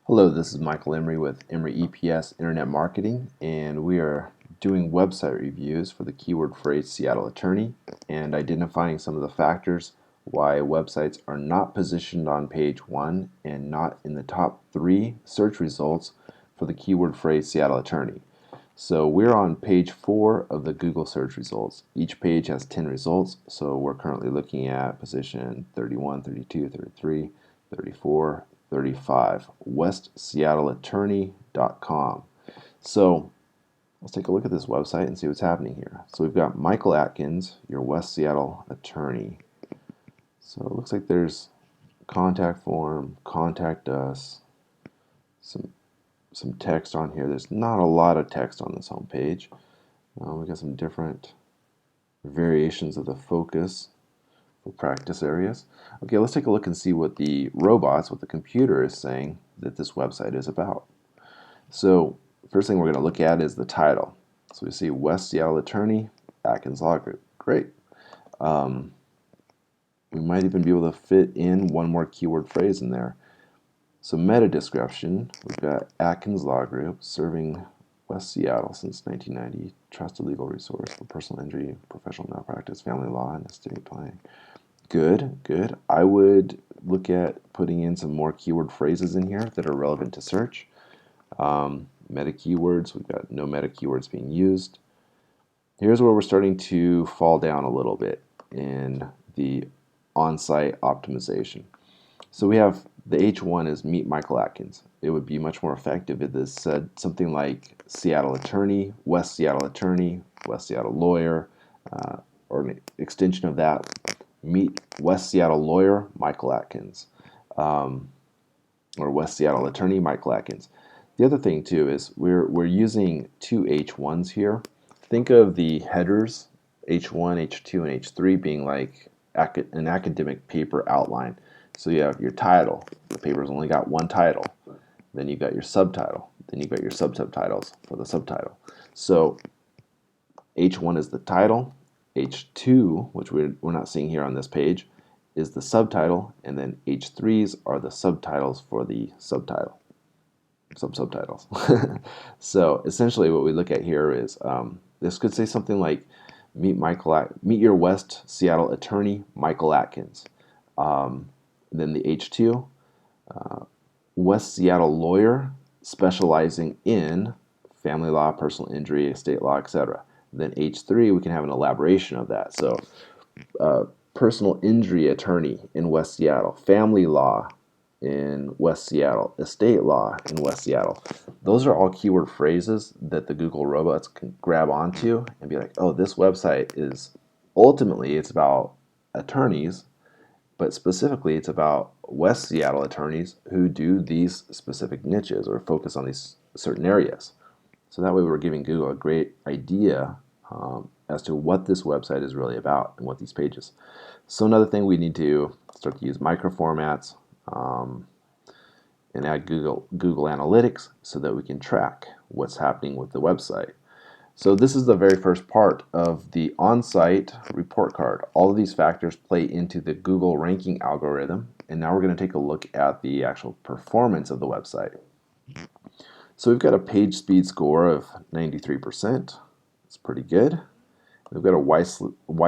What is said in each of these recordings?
Hello, this is Michael Emery with Emery EPS Internet Marketing, and we are doing website reviews for the keyword phrase Seattle Attorney and identifying some of the factors why websites are not positioned on page 1 and not in the top 3 search results for the keyword phrase Seattle Attorney. So we're on page 4 of the Google search results. Each page has 10 results, so we're currently looking at position 31, 32, 33, 34, 35, westseattleattorney.com. So let's take a look at this website and see what's happening here. So we've got Michael Atkins, your West Seattle attorney. So it looks like there's contact form, contact us, some text on here. There's not a lot of text on this home page. We got some different variations of the focus for practice areas. Okay, let's take a look and see what the computer is saying that this website is about. So first thing we're going to look at is the title. So we see West Seattle Attorney, Atkins Law Group. Great. We might even be able to fit in one more keyword phrase in there. So meta description, we've got Atkins Law Group serving West Seattle since 1990, trusted legal resource for personal injury, professional malpractice, family law, and estate planning. Good, good. I would look at putting in some more keyword phrases in here that are relevant to search. Meta keywords, we've got no meta keywords being used. Here's where we're starting to fall down a little bit in the on-site optimization. So we have the H1 is Meet Michael Atkins. It would be much more effective if this said something like Seattle Attorney, West Seattle Lawyer, or an extension of that, Meet West Seattle Lawyer Michael Atkins, or West Seattle Attorney Michael Atkins. The other thing too is we're using two H1s here. Think of the headers H1, H2, and H3 being like an academic paper outline. So you have your title. The paper's only got one title. Then you've got your subtitle. Then you've got your subtitles for the subtitle. So H1 is the title. H2, which we're not seeing here on this page, is the subtitle, and then H3s are the subtitles for the subtitle. Subtitles. So essentially what we look at here is this could say something like meet your West Seattle attorney Michael Atkins. Then the H2, West Seattle lawyer specializing in family law, personal injury, estate law, etc. Then H3, we can have an elaboration of that. So personal injury attorney in West Seattle, family law in West Seattle, estate law in West Seattle. Those are all keyword phrases that the Google robots can grab onto and be like, oh, this website is ultimately it's about attorneys, but specifically it's about West Seattle attorneys who do these specific niches or focus on these certain areas. So that way we're giving Google a great idea as to what this website is really about and what these pages. So another thing, we need to start to use microformats and add Google Analytics so that we can track what's happening with the website. So this is the very first part of the on-site report card. All of these factors play into the Google ranking algorithm, and now we're going to take a look at the actual performance of the website. So we've got a page speed score of 93%. It's pretty good. We've got a Y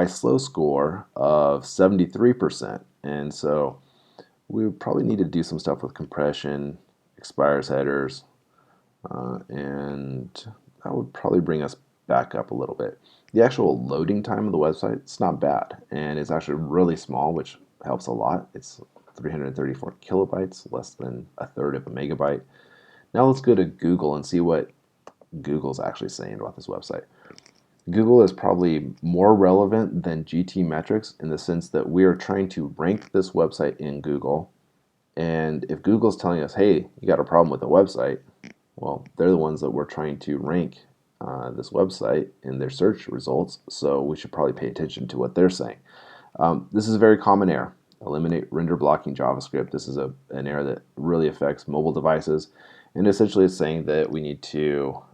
slow score of 73%, and so we probably need to do some stuff with compression, expires headers, and that would probably bring us back up a little bit. The actual loading time of the website, it's not bad, and it's actually really small, which helps a lot. It's 334 kilobytes, less than a third of a megabyte. Now let's go to Google and see what Google's actually saying about this website. Google is probably more relevant than GTmetrix in the sense that we are trying to rank this website in Google, and if Google's telling us, hey, you got a problem with the website, well, they're the ones that we're trying to rank this website in their search results, so we should probably pay attention to what they're saying. This is a very common error. Eliminate render blocking JavaScript. This is an error that really affects mobile devices, and essentially it's saying that we need to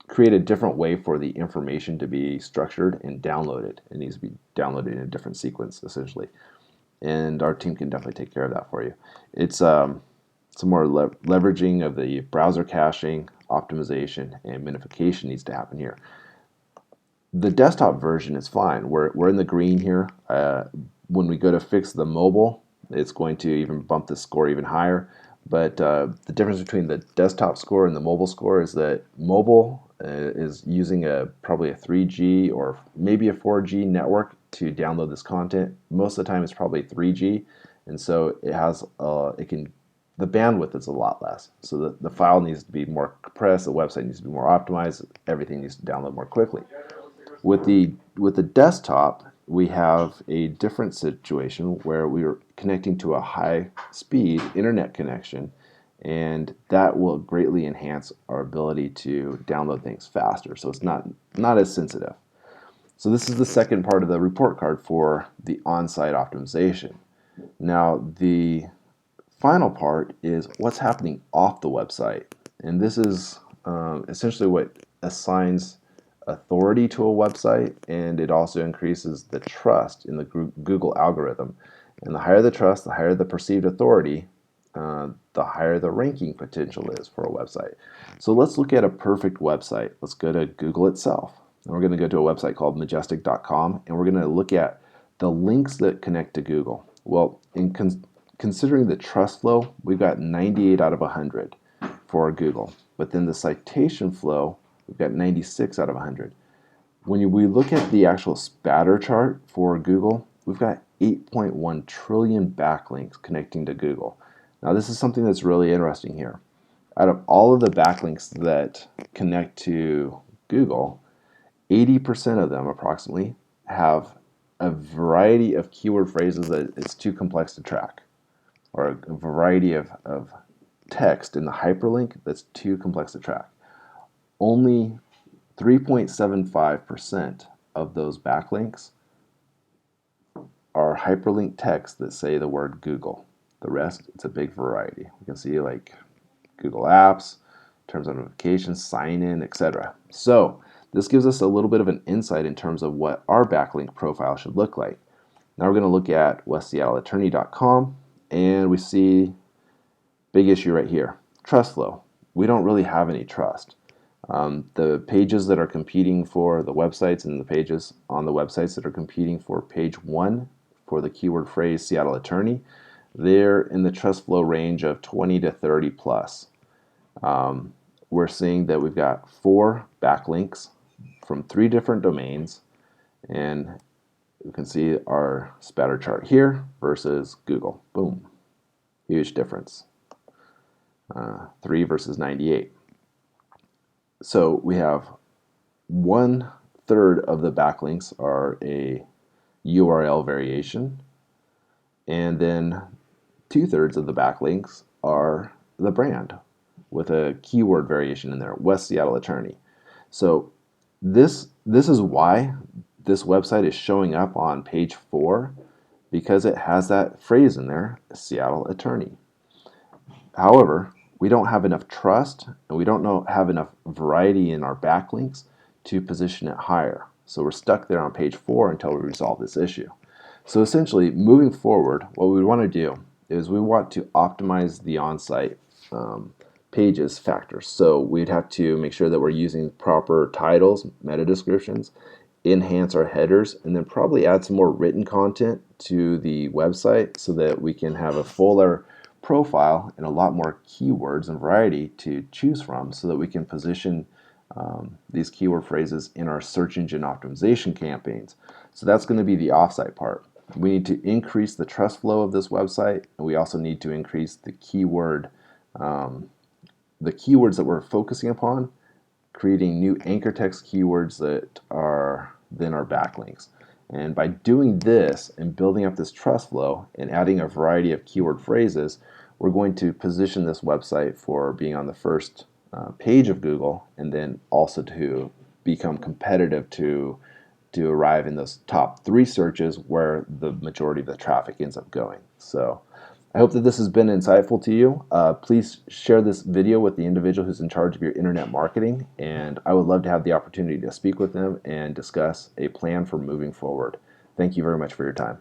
create a different way for the information to be structured and downloaded. It needs to be downloaded in a different sequence, essentially. And our team can definitely take care of that for you. It's some more leveraging of the browser caching, optimization, and minification needs to happen here. The desktop version is fine. We're in the green here. When we go to fix the mobile, it's going to even bump the score even higher. But the difference between the desktop score and the mobile score is that mobile is using probably a 3G or maybe a 4G network to download this content. Most of the time it's probably 3G, and so it has the bandwidth is a lot less. So the file needs to be more compressed, the website needs to be more optimized, everything needs to download more quickly. With the desktop, we have a different situation where we are connecting to a high-speed internet connection, and that will greatly enhance our ability to download things faster. So it's not as sensitive. So this is the second part of the report card for the on-site optimization. Now the final part is what's happening off the website, and this is essentially what assigns authority to a website, and it also increases the trust in the Google algorithm. And the higher the trust, the higher the perceived authority, the higher the ranking potential is for a website. So let's look at a perfect website. Let's go to Google itself. And we're going to go to a website called majestic.com, and we're going to look at the links that connect to Google. Well, considering the trust flow, we've got 98 out of 100 for Google. But then the citation flow, we've got 96 out of 100. When we look at the actual spatter chart for Google, we've got 8.1 trillion backlinks connecting to Google. Now this is something that's really interesting here. Out of all of the backlinks that connect to Google, 80% of them approximately have a variety of keyword phrases that it's too complex to track, or a variety of text in the hyperlink that's too complex to track. Only 3.75% of those backlinks are hyperlink text that say the word Google. The rest, it's a big variety. You can see like Google Apps, terms of notifications, sign in, etc. So this gives us a little bit of an insight in terms of what our backlink profile should look like. Now we're going to look at westseattleattorney.com, and we see big issue right here, trust flow. We don't really have any trust. The pages that are competing for the websites and the pages on the websites that are competing for page 1 for the keyword phrase Seattle Attorney, they're in the trust flow range of 20 to 30 plus. We're seeing that we've got 4 backlinks from 3 different domains, and you can see our spatter chart here versus Google. Boom. Huge difference. 3 versus 98. So we have 1/3 of the backlinks are a URL variation, and then 2/3 of the backlinks are the brand with a keyword variation in there, West Seattle Attorney. So this is why this website is showing up on page 4, because it has that phrase in there, Seattle Attorney. However, we don't have enough trust, and we don't have enough variety in our backlinks to position it higher. So we're stuck there on page 4 until we resolve this issue. So essentially, moving forward, what we want to do is we want to optimize the on-site pages factors. So we'd have to make sure that we're using proper titles, meta descriptions, enhance our headers, and then probably add some more written content to the website so that we can have a fuller profile and a lot more keywords and variety to choose from, so that we can position these keyword phrases in our search engine optimization campaigns. So that's going to be the offsite part. We need to increase the trust flow of this website, and we also need to increase the keywords that we're focusing upon, creating new anchor text keywords that are then our backlinks. And by doing this and building up this trust flow and adding a variety of keyword phrases, we're going to position this website for being on the first page of Google, and then also to become competitive to arrive in those top 3 searches where the majority of the traffic ends up going. So I hope that this has been insightful to you. Please share this video with the individual who's in charge of your internet marketing, and I would love to have the opportunity to speak with them and discuss a plan for moving forward. Thank you very much for your time.